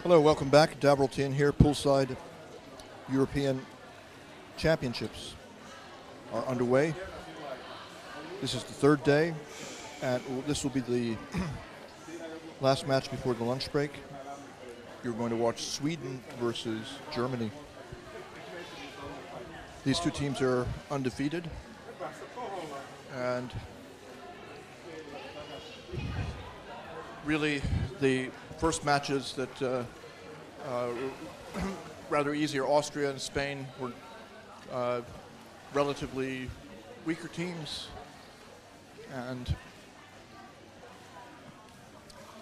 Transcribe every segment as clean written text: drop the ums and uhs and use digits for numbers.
Hello, welcome back. Davreltien here, poolside. European Championships are underway. This is the third day, and this will be the last match before the lunch break. You're going to watch Sweden versus Germany. These two teams are undefeated, and really the first matches that rather easier. Austria and Spain were relatively weaker teams, and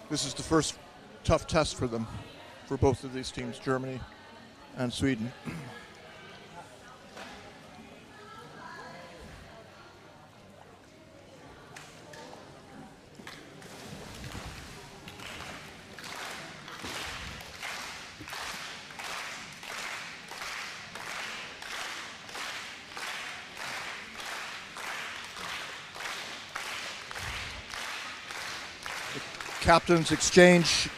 this is the first tough test for them, for both of these teams, Germany and Sweden. Captains exchange.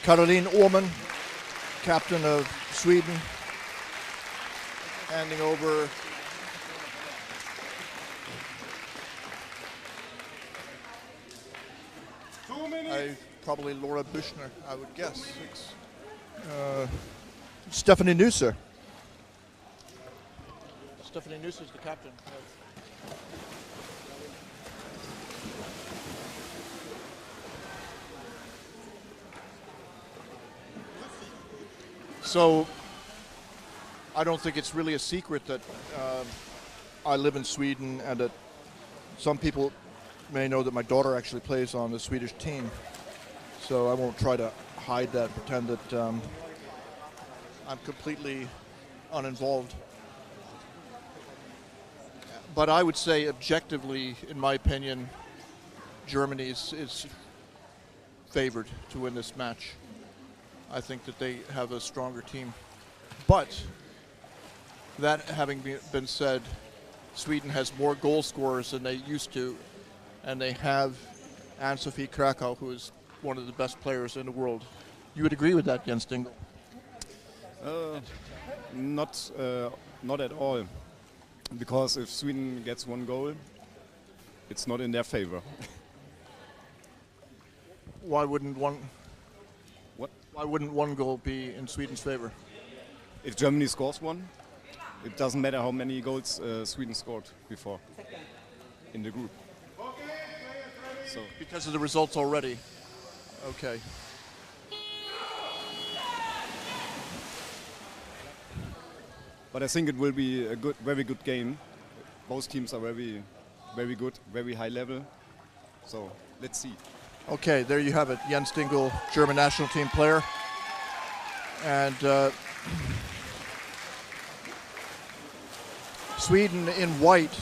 Caroline Åhman, captain of Sweden, handing over probably Laura Büchner, I would guess. Stephanie Nusser. Stephanie Nusser is the captain. So, I don't think it's really a secret that I live in Sweden, and that some people may know that my daughter actually plays on the Swedish team. So I won't try to hide that, pretend that I'm completely uninvolved. But I would say objectively, in my opinion, Germany is favored to win this match. I think that they have a stronger team. But that having been said, Sweden has more goal scorers than they used to, and they have Ann-Sofie Krakow, who is one of the best players in the world. You would agree with that, Jens Dingle? Not at all. Because if Sweden gets one goal, it's not in their favor. Why wouldn't one goal be in Sweden's favor? If Germany scores one, it doesn't matter how many goals Sweden scored before in the group. So because of the results already. Okay. But I think it will be a very good game. Both teams are very, very good, very high level. So let's see. Okay, there you have it. Jens Dingle, German national team player. And Sweden in white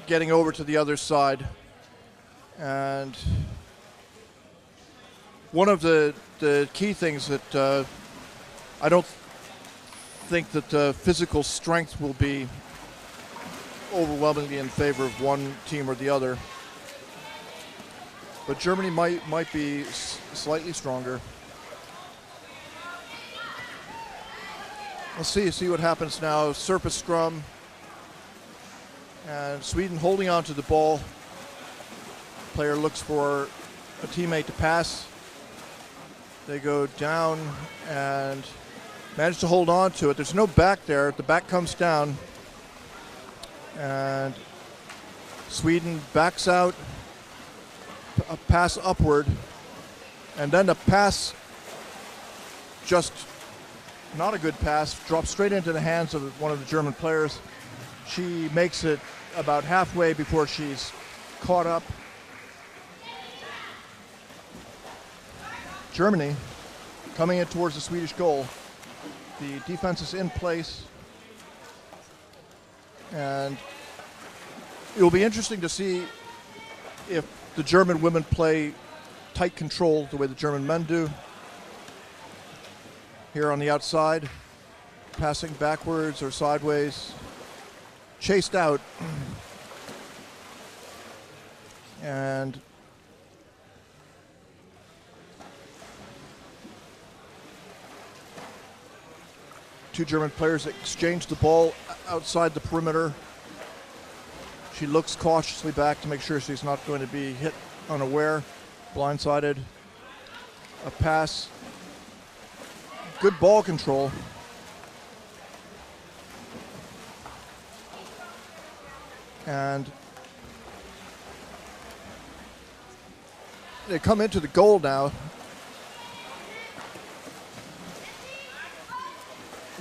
getting over to the other side. And one of the key things that I don't think that physical strength will be overwhelmingly in favor of one team or the other. But Germany might be slightly stronger. Let's see what happens now. Surface scrum. And Sweden holding on to the ball. Player looks for a teammate to pass. They go down and manage to hold on to it. There's no back there. The back comes down. And Sweden backs out. A pass upward, and then the pass, just not a good pass, drops straight into the hands of one of the German players. She makes it about halfway before she's caught up. Germany coming in towards the Swedish goal. The defense is in place, and it will be interesting to see if the German women play tight control the way the German men do. Here on the outside, passing backwards or sideways, chased out. And two German players exchange the ball outside the perimeter. She looks cautiously back to make sure she's not going to be hit unaware, blindsided. A pass. Good ball control. And they come into the goal now.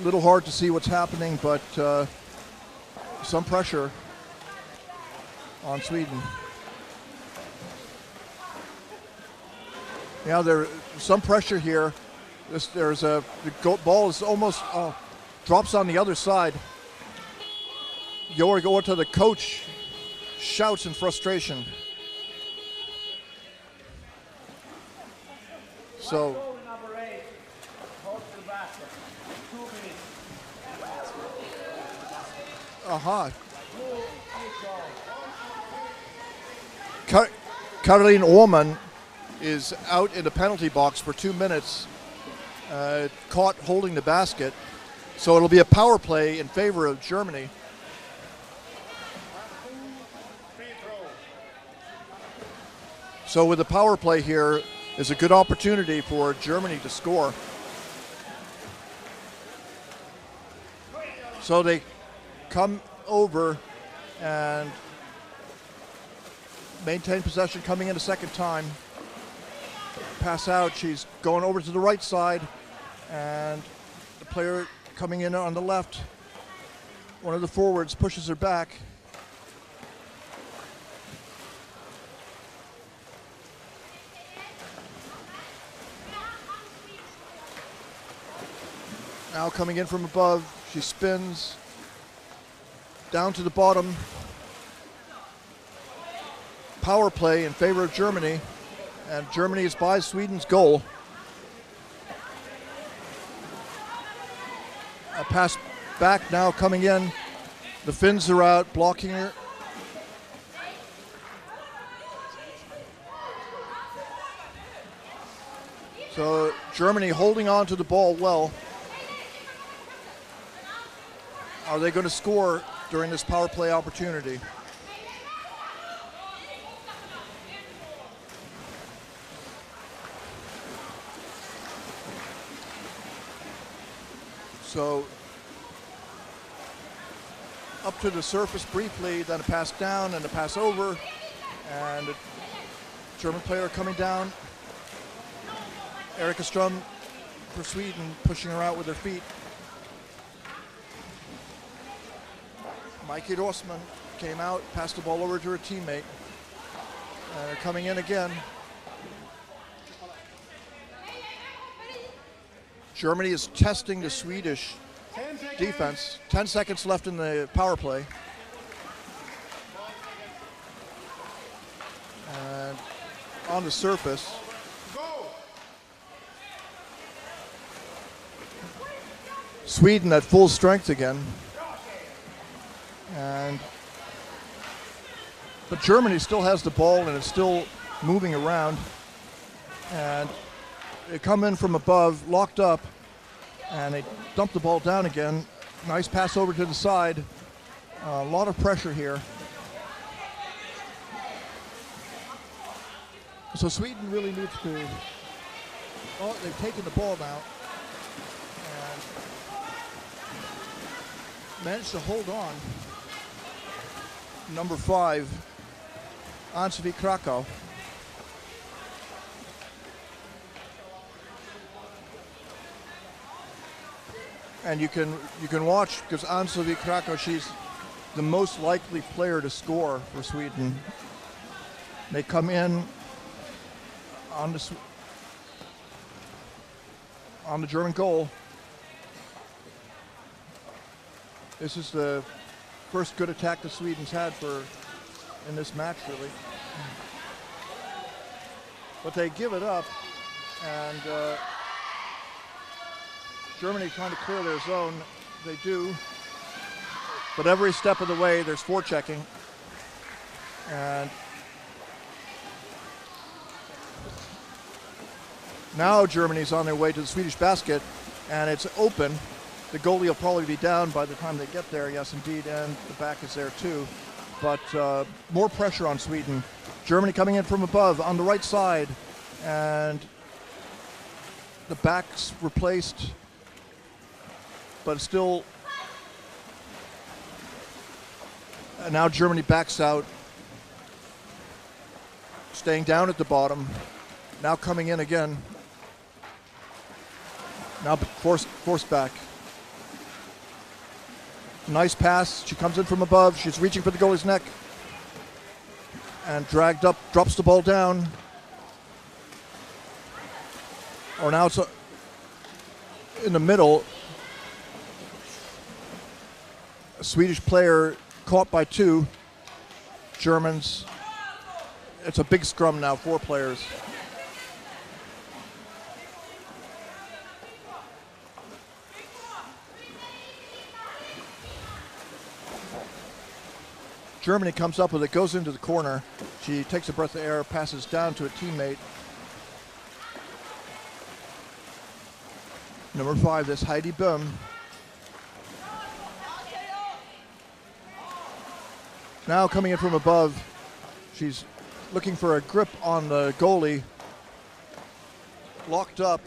A little hard to see what's happening, but some pressure on Sweden. Yeah, there's some pressure here. The ball is almost drops on the other side. Yorgota, the coach, shouts in frustration. So, Caroline Åhman is out in the penalty box for 2 minutes, caught holding the basket. So it'll be a power play in favor of Germany. So with the power play here is a good opportunity for Germany to score. So they come over and maintain possession, coming in a second time. Pass out, she's going over to the right side, and the player coming in on the left, one of the forwards pushes her back. Now coming in from above, she spins down to the bottom. Power play in favor of Germany, and Germany is by Sweden's goal. A pass back now coming in. The Finns are out, blocking her. So Germany holding on to the ball well. Are they going to score during this power play opportunity? So up to the surface briefly, then a pass down and a pass over, and a German player coming down. Erika Ström for Sweden, pushing her out with her feet. Mikey Rossman came out, passed the ball over to her teammate. And they're coming in again. Germany is testing the Swedish defense. 10 seconds left in the power play. And on the surface. Sweden at full strength again. But Germany still has the ball and it's still moving around. And they come in from above, locked up, and they dump the ball down again. Nice pass over to the side. A lot of pressure here. So Sweden really needs to, oh, they've taken the ball now. And managed to hold on. Number 5, Ansvi Krakow. And you can watch, because Ansvi Krakow, she's the most likely player to score for Sweden. They come in on the German goal. This is the first good attack the Sweden's had in this match, really. But they give it up, and Germany trying to clear their zone. They do. But every step of the way, there's forechecking. And now Germany's on their way to the Swedish basket, and it's open. The goalie will probably be down by the time they get there, yes indeed, and the back is there too. But more pressure on Sweden. Germany coming in from above on the right side, and the back's replaced, but still. And now Germany backs out, staying down at the bottom. Now coming in again. Now forced back. Nice pass. She comes in from above. She's reaching for the goalie's neck. And dragged up, drops the ball down. Or now it's in the middle. A Swedish player caught by two Germans. It's a big scrum now, 4 players. Germany comes up with it, goes into the corner. She takes a breath of air, passes down to a teammate. Number 5, this Heidi Böhm. Now coming in from above, she's looking for a grip on the goalie. Locked up.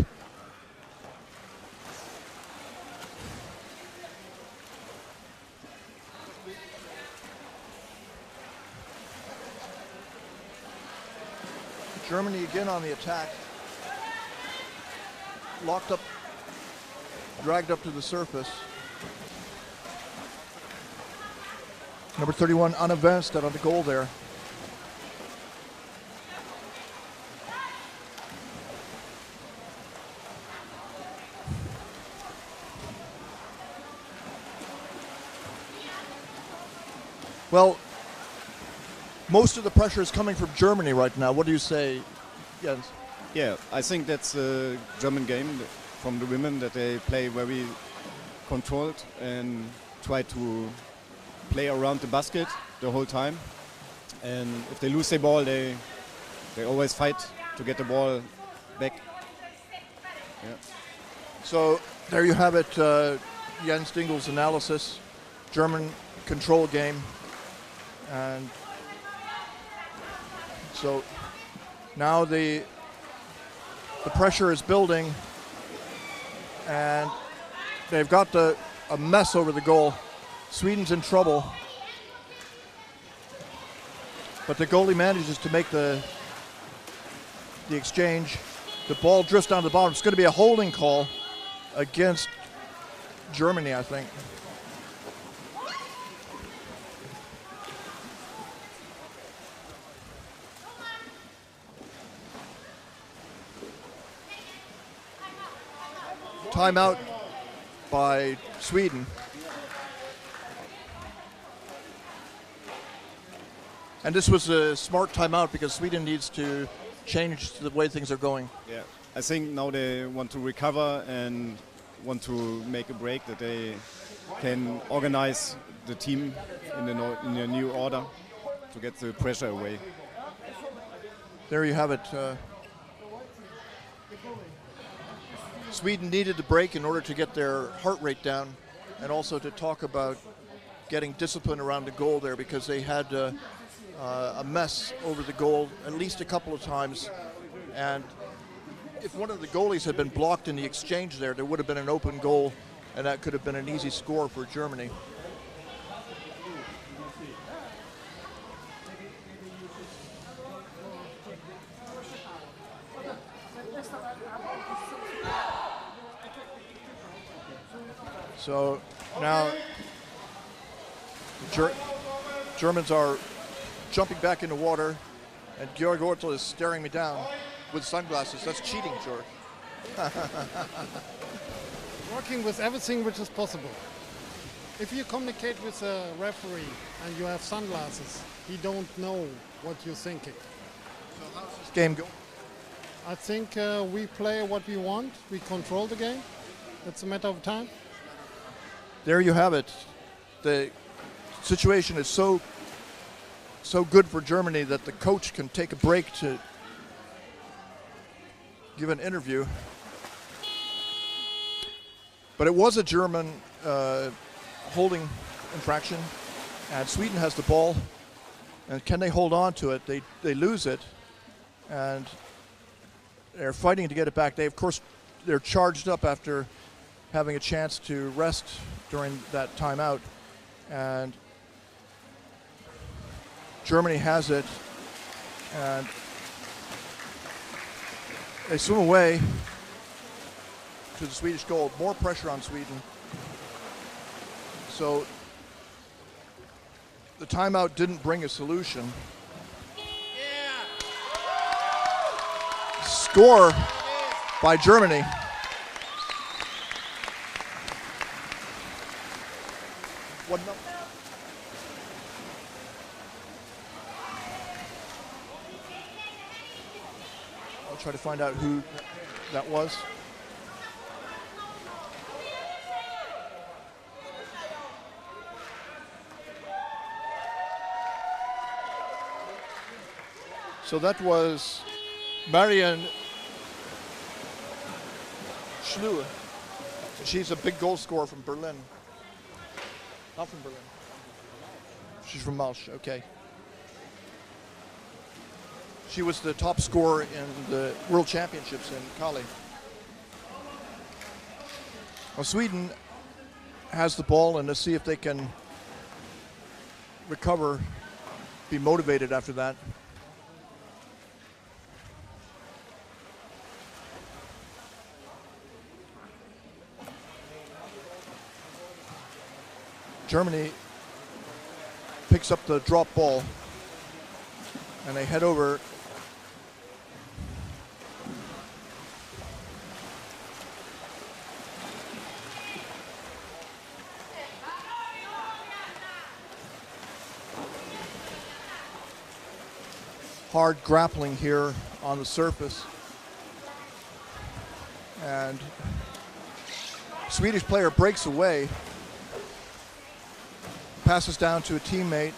Germany again on the attack. Locked up, dragged up to the surface. Number 31, Anna Wernstedt on the goal there. Well, most of the pressure is coming from Germany right now. What do you say, Jens? Yeah, I think that's a German game from the women, that they play very controlled and try to play around the basket the whole time. And if they lose the ball, they always fight to get the ball back. Yeah. So there you have it, Jens Dingel's analysis. German control game. And so now the pressure is building, and they've got a mess over the goal. Sweden's in trouble, but the goalie manages to make the exchange. The ball drifts down to the bottom. It's going to be a holding call against Germany, I think. Timeout by Sweden. And this was a smart timeout because Sweden needs to change the way things are going. Yeah, I think now they want to recover and want to make a break, that they can organize the team in a new order to get the pressure away. There you have it. Sweden needed the break in order to get their heart rate down, and also to talk about getting discipline around the goal there, because they had a mess over the goal at least a couple of times. And if one of the goalies had been blocked in the exchange there would have been an open goal, and that could have been an easy score for Germany. So now Germans are jumping back in the water, and Georg Ortel is staring me down with sunglasses. That's cheating, Georg. Working with everything which is possible. If you communicate with a referee and you have sunglasses, he don't know what you're thinking. So how's this game go? I think we play what we want. We control the game. It's a matter of time. There you have it. The situation is so good for Germany that the coach can take a break to give an interview. But it was a German holding infraction, and Sweden has the ball. And can they hold on to it? They lose it, and they're fighting to get it back. They, of course, they're charged up after having a chance to rest during that timeout, and Germany has it, and they swim away to the Swedish goal. More pressure on Sweden. So the timeout didn't bring a solution. Score by Germany. What number? I'll try to find out who that was. So that was Marianne Schlue. She's a big goal scorer from Berlin. Not from Berlin. She's from Malsch, okay. She was the top scorer in the World Championships in Cali. Well, Sweden has the ball, and let's see if they can recover, be motivated after that. Germany picks up the drop ball, and they head over. Hard grappling here on the surface, and Swedish player breaks away, passes down to a teammate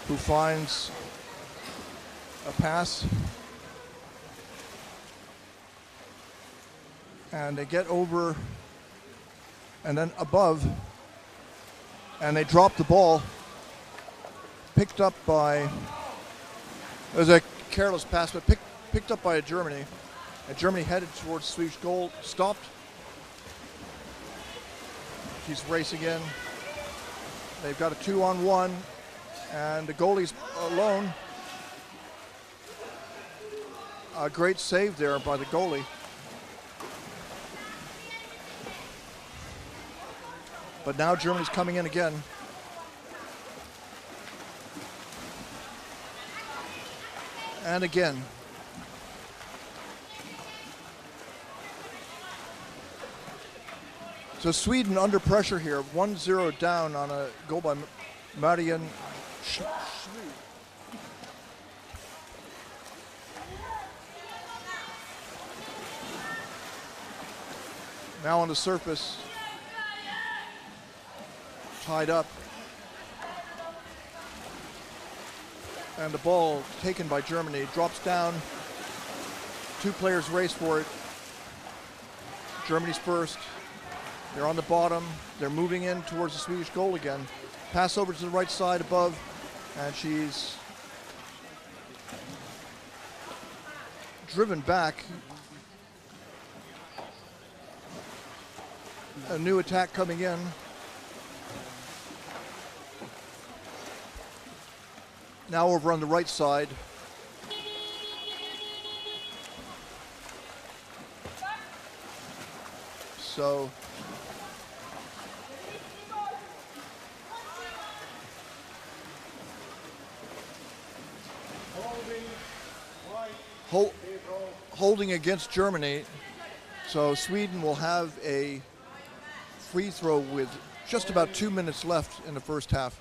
who finds a pass, and they get over and then above, and they drop the ball, picked up by, it was a careless pass, but picked up by Germany, and Germany headed towards Swedish goal, stopped. She's racing in. They've got a 2-on-1, and the goalie's alone. A great save there by the goalie. But now Germany's coming in again. And again. So Sweden under pressure here, 1-0 down on a goal by Marianne Schlue. Now on the surface, tied up. And the ball taken by Germany, drops down. Two players race for it. Germany's first. They're on the bottom. They're moving in towards the Swedish goal again. Pass over to the right side above, and she's driven back. A new attack coming in. Now over on the right side. So holding against Germany. So Sweden will have a free throw with just about 2 minutes left in the first half.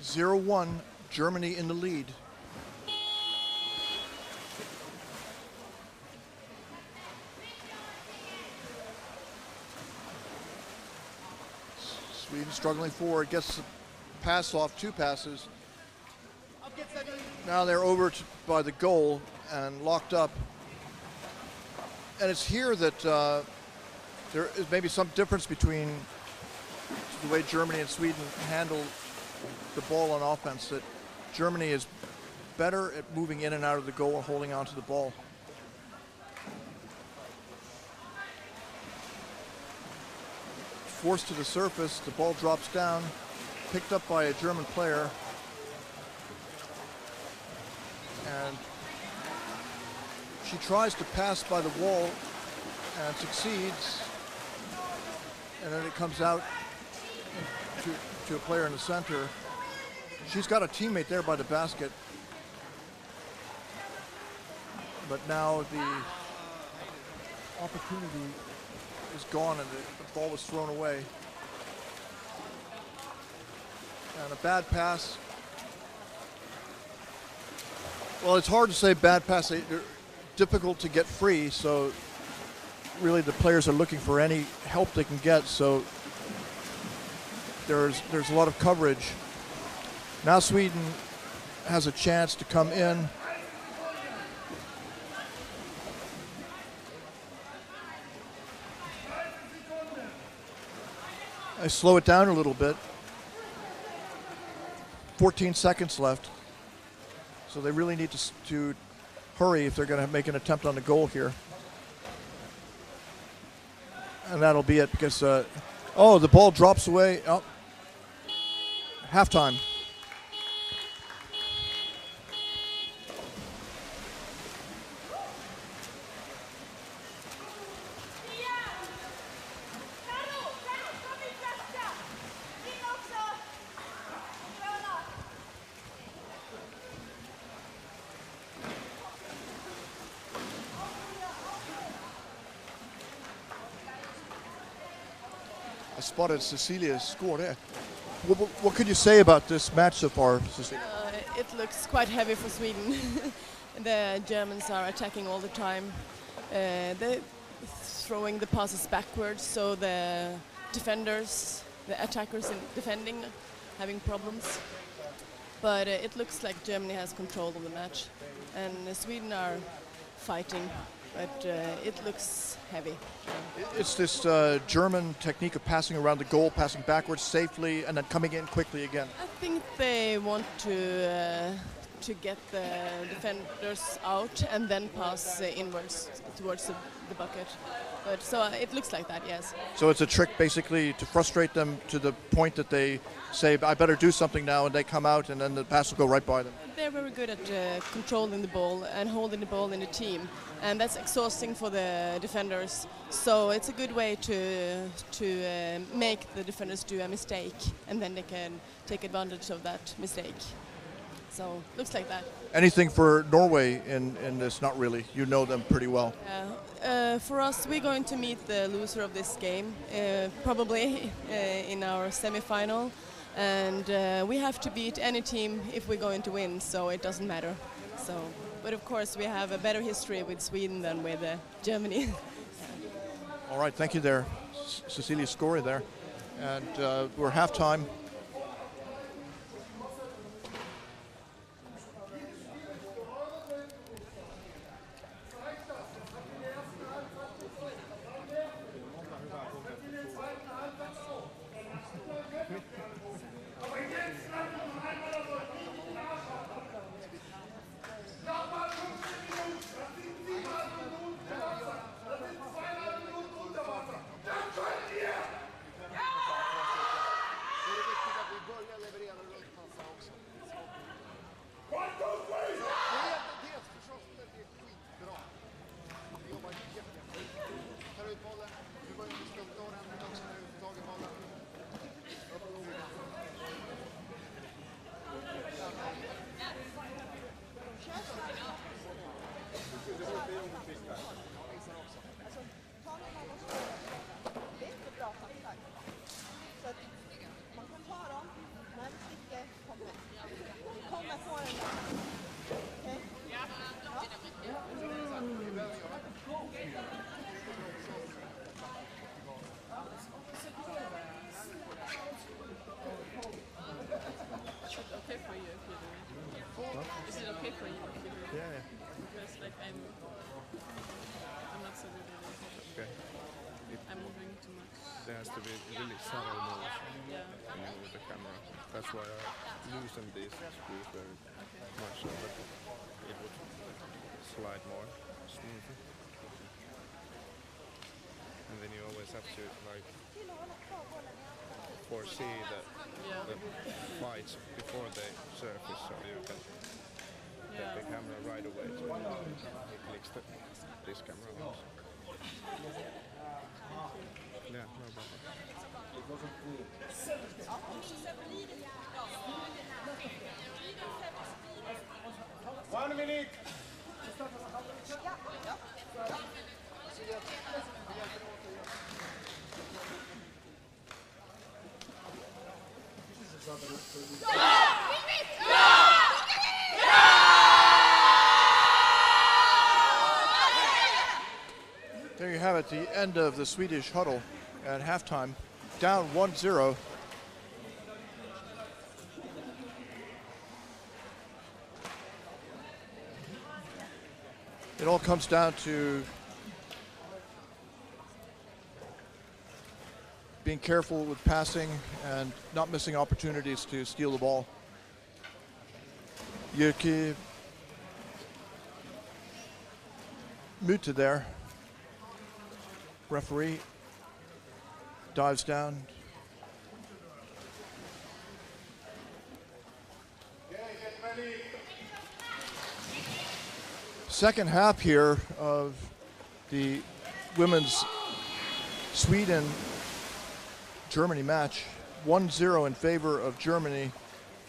(0-1), Germany in the lead. Sweden struggling forward, gets the pass off, 2 passes. Now they're over by the goal and locked up. And it's here that there is maybe some difference between the way Germany and Sweden handle the ball on offense, that Germany is better at moving in and out of the goal and holding on to the ball. Forced to the surface, the ball drops down, picked up by a German player. And she tries to pass by the wall and succeeds. And then it comes out to a player in the center. She's got a teammate there by the basket. But now the opportunity is gone and the ball was thrown away. And a bad pass. Well, it's hard to say bad pass. They're difficult to get free, so really the players are looking for any help they can get, so there's a lot of coverage. Now Sweden has a chance to come in. I slow it down a little bit. 14 seconds left. So they really need to hurry if they're going to make an attempt on the goal here. And that'll be it because, oh, the ball drops away. Oh. Halftime. I spotted Cecilia score there. What could you say about this match so far, Cecilia? It looks quite heavy for Sweden. The Germans are attacking all the time. They're throwing the passes backwards, so the defenders, the attackers in defending, having problems. But it looks like Germany has control of the match, and Sweden are fighting. But it looks heavy. It's this German technique of passing around the goal, passing backwards safely, and then coming in quickly again. I think they want to get the defenders out and then pass inwards towards the bucket. But so it looks like that, yes. So it's a trick basically to frustrate them to the point that they say, I better do something now, and they come out and then the pass will go right by them. They're very good at controlling the ball and holding the ball in the team, and that's exhausting for the defenders. So it's a good way to make the defenders do a mistake, and then they can take advantage of that mistake. So looks like that. Anything for Norway in this? Not really. You know them pretty well. For us, we're going to meet the loser of this game, probably in our semi-final. And we have to beat any team if we're going to win, so it doesn't matter. So, but of course, we have a better history with Sweden than with Germany. All right, thank you there, Cecilia Scory there. And we're halftime. to be really subtle moves with the camera. That's why I loosened these screws very much so that it would slide more smoothly. And then you always have to like foresee the fights before they surface, so you can take the camera right away to it clicks this camera also. Yeah, no problem. 1 minute. There you have it, the end of the Swedish huddle at halftime, down 1-0. It all comes down to being careful with passing and not missing opportunities to steal the ball. Jyrki muted there. Referee dives down. Second half here of the women's Sweden-Germany match, 1-0 in favor of Germany,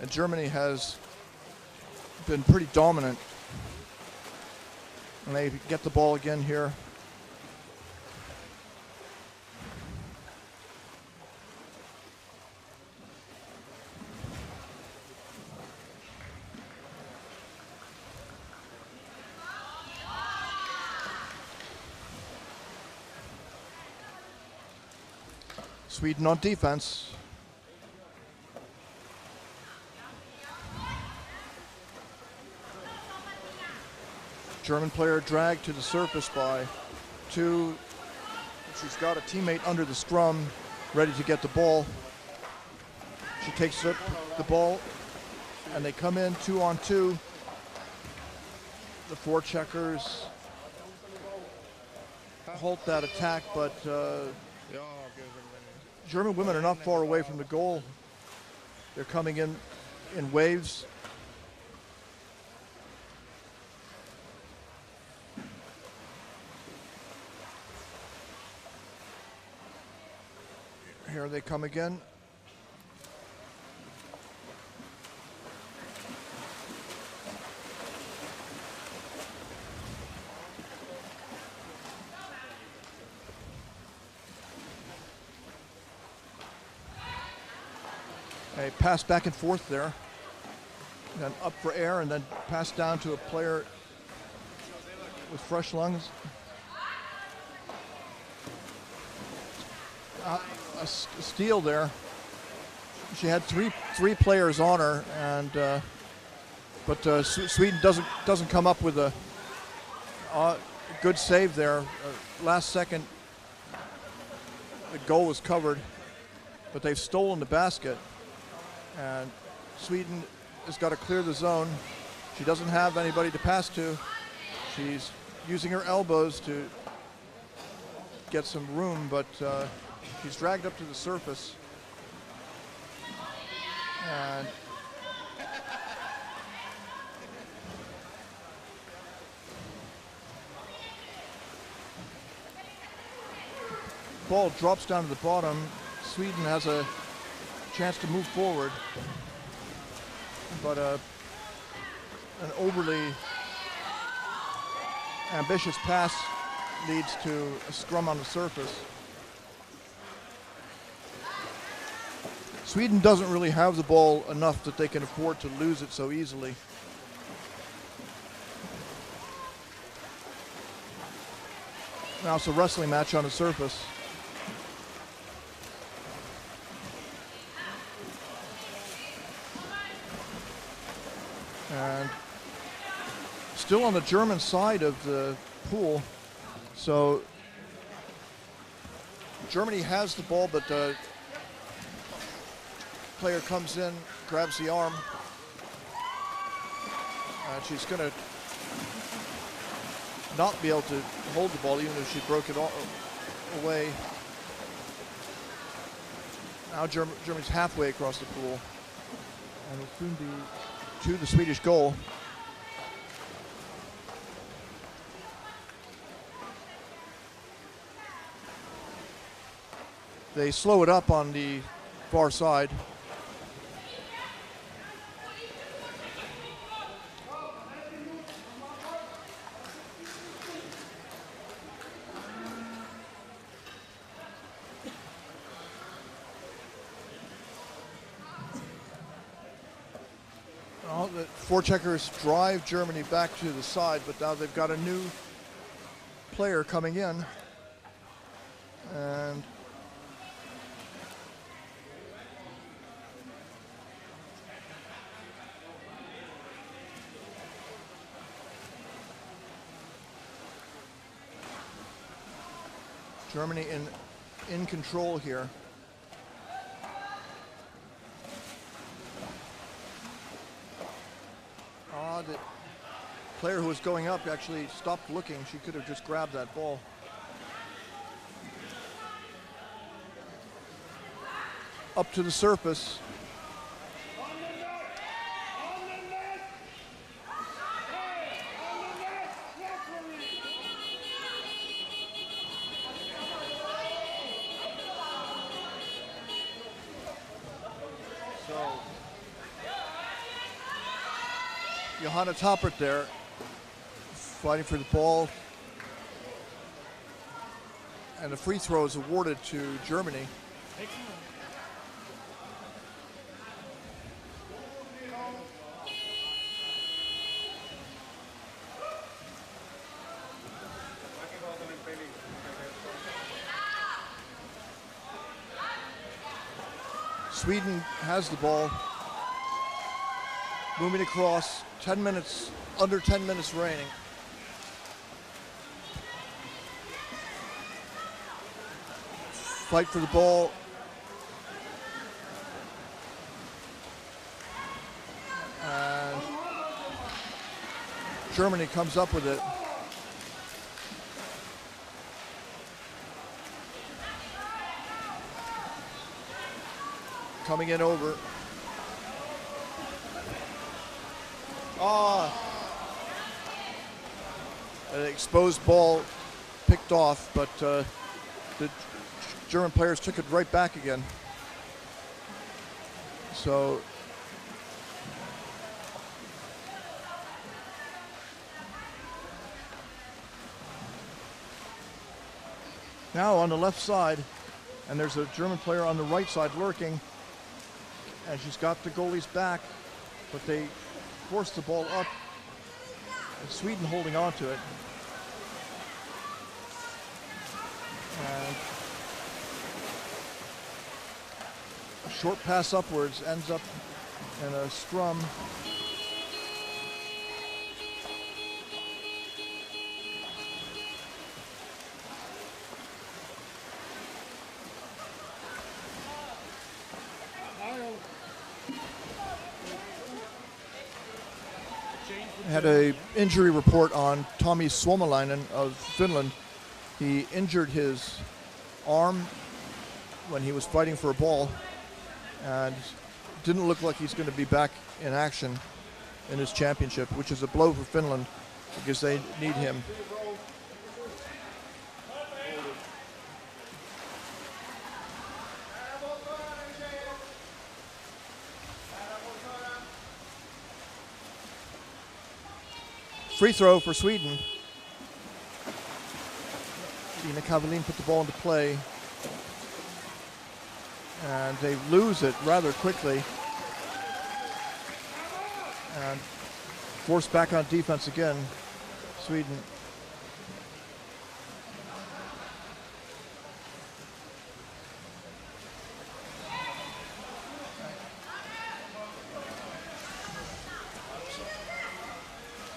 and Germany has been pretty dominant. And they get the ball again here. Sweden on defense. German player dragged to the surface by two. She's got a teammate under the scrum, ready to get the ball. She takes up the ball, and they come in 2-on-2. The forecheckers halt that attack, but German women are not far away from the goal. They're coming in waves. Here they come again. A pass back and forth there, then up for air, and then pass down to a player with fresh lungs. A steal there. She had three players on her, and but Sweden doesn't come up with a good save there. Last second, the goal was covered, but they've stolen the basket. And Sweden has got to clear the zone. She doesn't have anybody to pass to. She's using her elbows to get some room, but she's dragged up to the surface. And ball drops down to the bottom. Sweden has a chance to move forward, but an overly ambitious pass leads to a scrum on the surface. Sweden doesn't really have the ball enough that they can afford to lose it so easily. Now it's a wrestling match on the surface. And still on the German side of the pool, so Germany has the ball, but player comes in, grabs the arm. And she's going to not be able to hold the ball, even if she broke it away. Now Germany's halfway across the pool, and will soon be to the Swedish goal. They slow it up on the far side. Well, the forecheckers drive Germany back to the side, but now they've got a new player coming in. And Germany in control here. The player who was going up actually stopped looking. She could have just grabbed that ball. Up to the surface. Johanna Toppert there, fighting for the ball. And a free throw is awarded to Germany. Sweden has the ball. Moving across, 10 minutes, under 10 minutes remaining. Fight for the ball. And Germany comes up with it. Coming in over. An exposed ball picked off, but the German players took it right back again. So now on the left side, and there's a German player on the right side lurking, and she's got the goalie's back, but they force the ball up, and Sweden holding on to it. And a short pass upwards ends up in a scrum. Had a injury report on Tommy Suomalainen of Finland. He injured his arm when he was fighting for a ball, and didn't look like he's going to be back in action in this championship, which is a blow for Finland because they need him. Free throw for Sweden. Ina Kavelin put the ball into play. And they lose it rather quickly. And forced back on defense again, Sweden.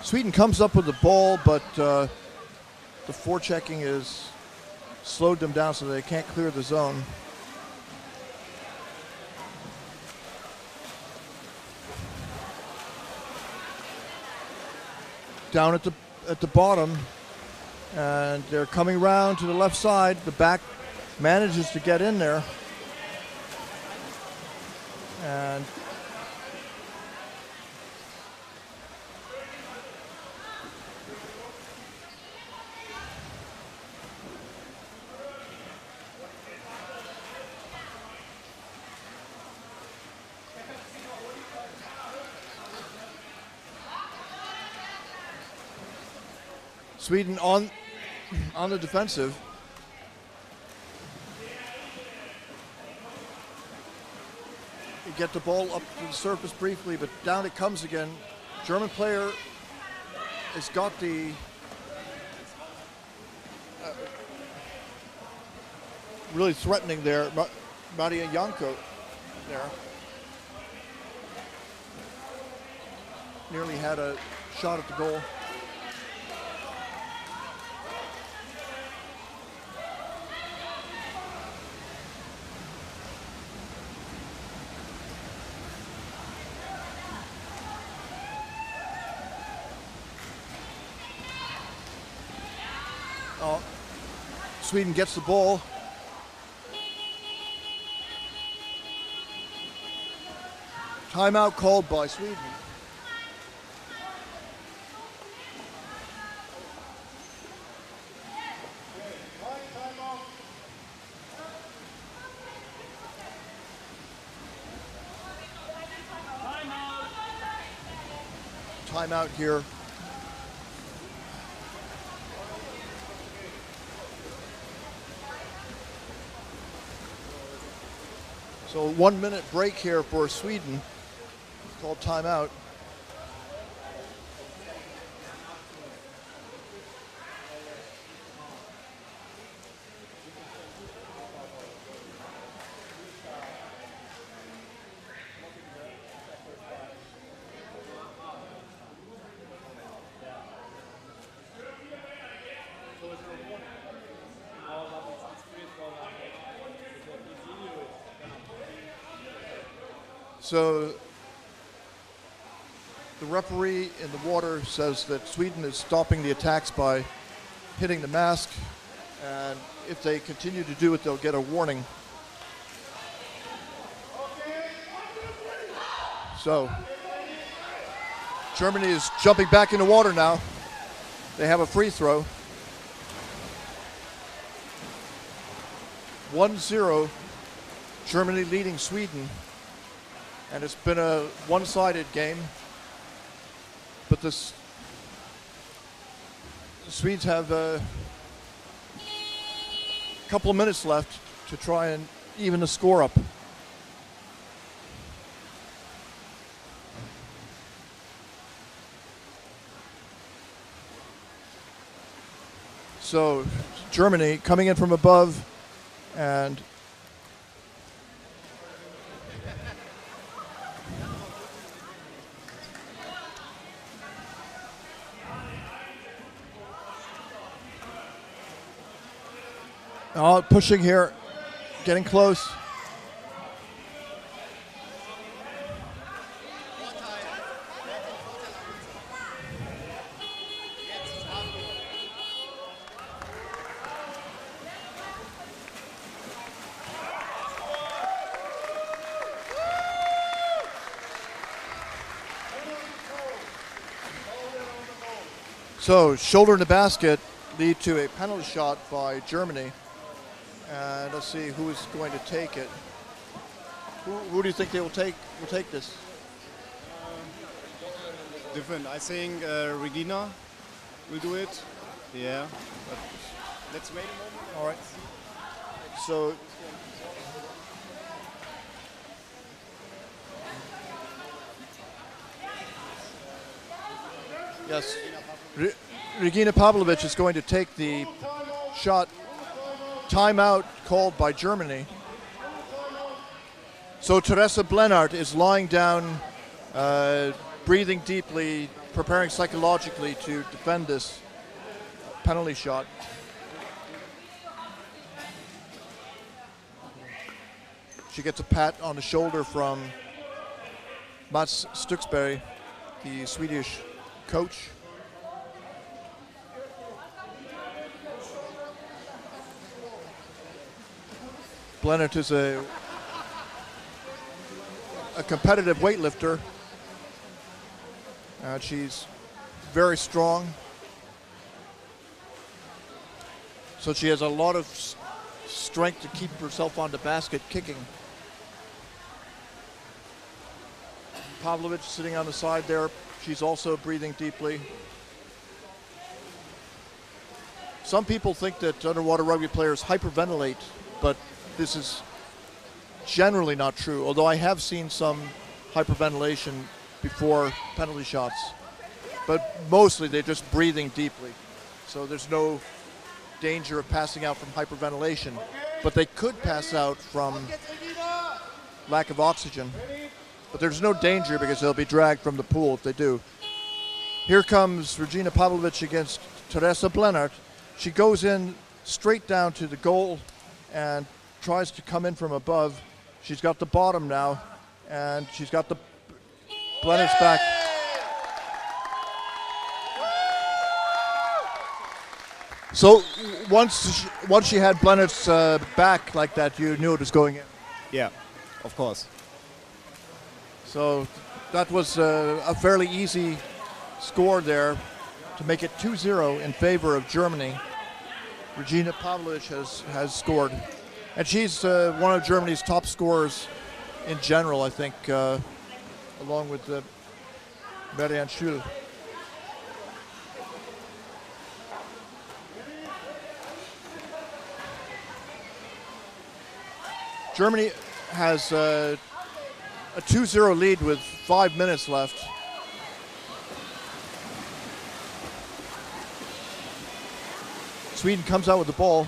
Sweden comes up with the ball, but the forechecking is slowed them down so they can't clear the zone. Down at the bottom, and they're coming round to the left side. The back manages to get in there, and Sweden on the defensive. You get the ball up to the surface briefly, but down it comes again. German player has got the really threatening there. Maria Janko there. Nearly had a shot at the goal. Sweden gets the ball. Timeout called by Sweden. Timeout here. So 1 minute break here for Sweden, called timeout. So the referee in the water says that Sweden is stopping the attacks by hitting the mask, and if they continue to do it, they'll get a warning. So Germany is jumping back in the water now. They have a free throw. 1-0, Germany leading Sweden. And it's been a one-sided game, but the Swedes have a couple of minutes left to try and even the score up. So Germany coming in from above, and pushing here, getting close. So shoulder in the basket lead to a penalty shot by Germany. And let's see who is going to take it. Who do you think they will take this? Different. I think Regina will do it. Yeah. But let's wait a moment. All right. So yes, Regina Pavlovic is going to take the shot. Timeout called by Germany. So Teresa Blenhardt is lying down, breathing deeply, preparing psychologically to defend this penalty shot. She gets a pat on the shoulder from Mats Stuxberg, the Swedish coach. Blennert is a competitive weightlifter. She's very strong. So she has a lot of strength to keep herself on the basket kicking. Pavlovic sitting on the side there. She's also breathing deeply. Some people think that underwater rugby players hyperventilate, but this is generally not true, although I have seen some hyperventilation before penalty shots. But mostly they're just breathing deeply. So there's no danger of passing out from hyperventilation. But they could pass out from lack of oxygen. But there's no danger because they'll be dragged from the pool if they do. Here comes Regina Pavlovic against Teresa Blennert. She goes in straight down to the goal and tries to come in from above. She's got the bottom now, and she's got the Blennert's back. So once she had Blennert's back like that, you knew it was going in. Yeah, of course. So that was a fairly easy score there to make it 2-0 in favor of Germany. Regina Pavlovic has scored. And she's one of Germany's top scorers in general, I think, along with Marianne Schül. Germany has a 2-0 lead with 5 minutes left. Sweden comes out with the ball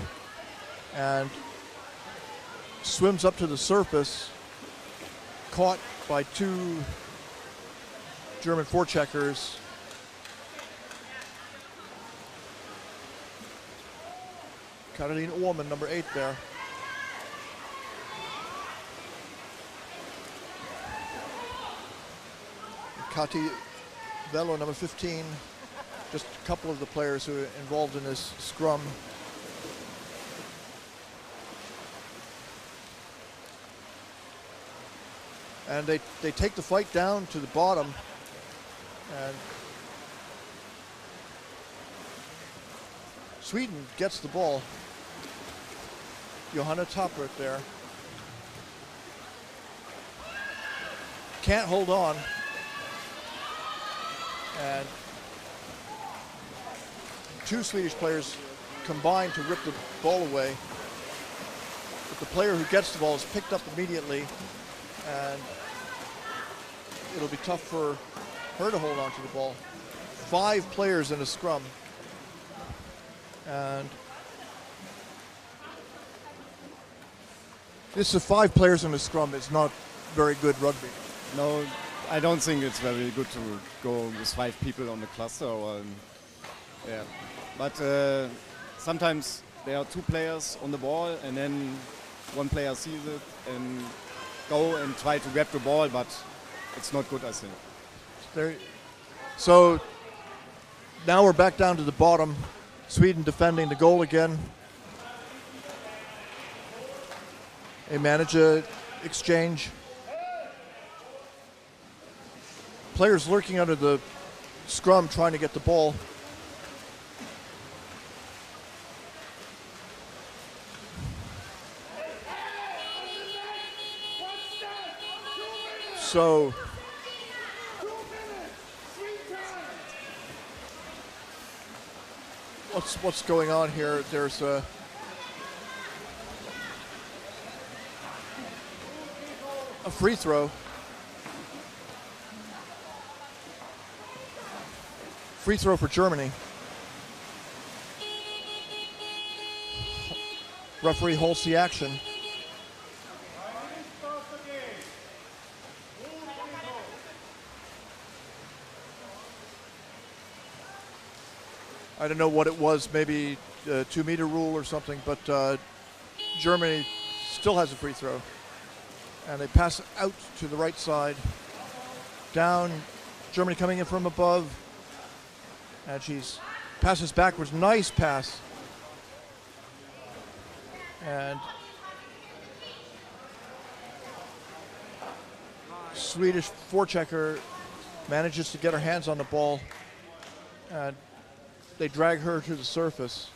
and swims up to the surface, caught by two German forecheckers. Caroline Åhman, number 8 there. Kati Velo, number 15. Just a couple of the players who are involved in this scrum. And they take the fight down to the bottom. And Sweden gets the ball. Johanna Tappert there. Can't hold on. And two Swedish players combine to rip the ball away. But the player who gets the ball is picked up immediately, and it'll be tough for her to hold on to the ball. 5 players in a scrum. And this is 5 players in a scrum. It's not very good rugby. No, I don't think it's very good to go with 5 people on the cluster. Yeah, but sometimes there are 2 players on the ball, and then one player sees it and go and try to grab the ball, but it's not good, I think. So now we're back down to the bottom. Sweden defending the goal again. A manager exchange. Players lurking under the scrum trying to get the ball. So what's going on here? There's a free throw. Free throw for Germany. Referee halts the action. I don't know what it was, maybe a 2-meter rule or something, but Germany still has a free throw. And they pass out to the right side. Down, Germany coming in from above. And she's passes backwards, nice pass. And Swedish forechecker manages to get her hands on the ball. And they drag her to the surface.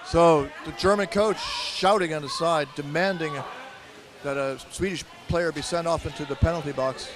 So the German coach shouting on the side, demanding that a Swedish player be sent off into the penalty box.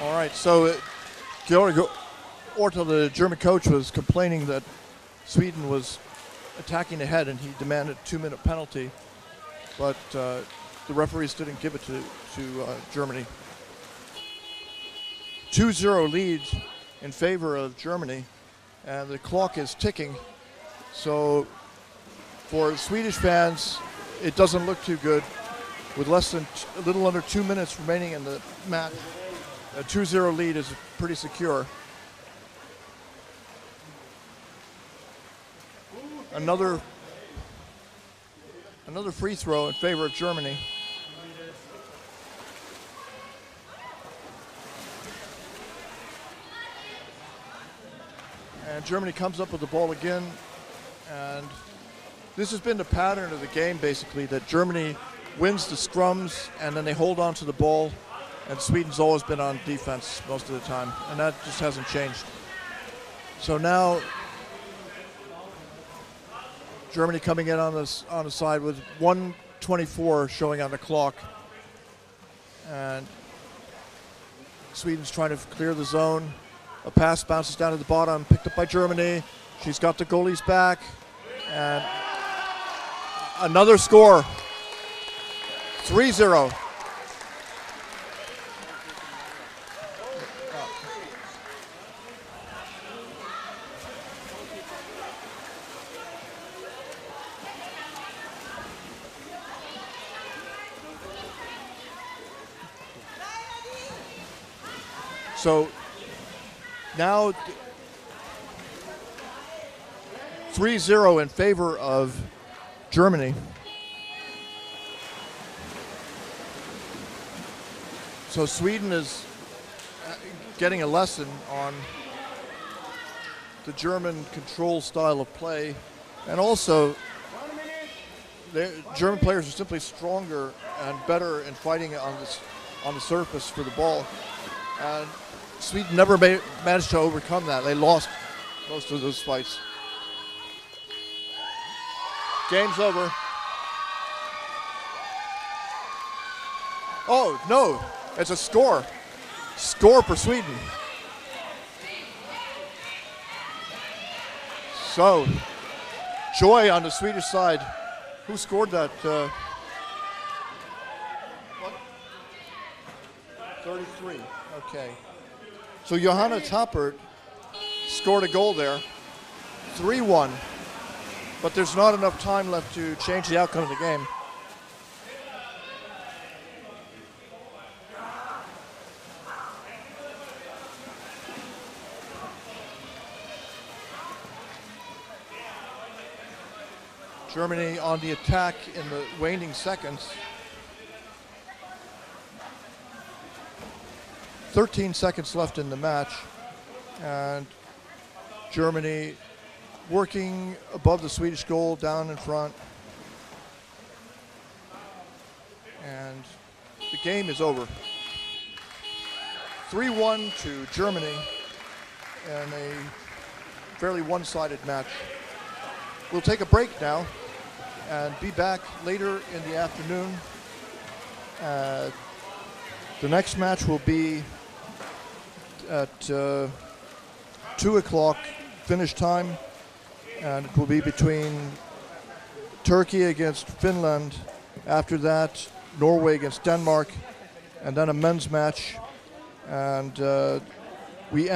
All right, so Georg Ortel, the German coach, was complaining that Sweden was attacking ahead and he demanded a 2-minute penalty, but the referees didn't give it to Germany. 2-0 lead in favor of Germany, and the clock is ticking. So for Swedish fans, it doesn't look too good. With less than a little under 2 minutes remaining in the match, a 2-0 lead is pretty secure. Another free throw in favor of Germany. And Germany comes up with the ball again. And this has been the pattern of the game, basically, that Germany wins the scrums and then they hold on to the ball. And Sweden's always been on defense most of the time, and that just hasn't changed. So now Germany coming in on the side with 1:24 showing on the clock, and Sweden's trying to clear the zone. A pass bounces down to the bottom, picked up by Germany. She's got the goalie's back, and another score, 3-0. So now 3-0 in favor of Germany. So Sweden is getting a lesson on the German control style of play, and also the German players are simply stronger and better in fighting on the surface for the ball. And Sweden never managed to overcome that. They lost most of those fights. Game's over. Oh, no, it's a score. Score for Sweden. So, joy on the Swedish side. Who scored that? 33, okay. So Johanna Tappert scored a goal there, 3-1, but there's not enough time left to change the outcome of the game. Germany on the attack in the waning seconds. 13 seconds left in the match, and Germany working above the Swedish goal, down in front. And the game is over. 3-1 to Germany in a fairly one-sided match. We'll take a break now and be back later in the afternoon. The next match will be at 2 o'clock Finnish time, and it will be between Turkey against Finland. After that, Norway against Denmark, and then a men's match. And we end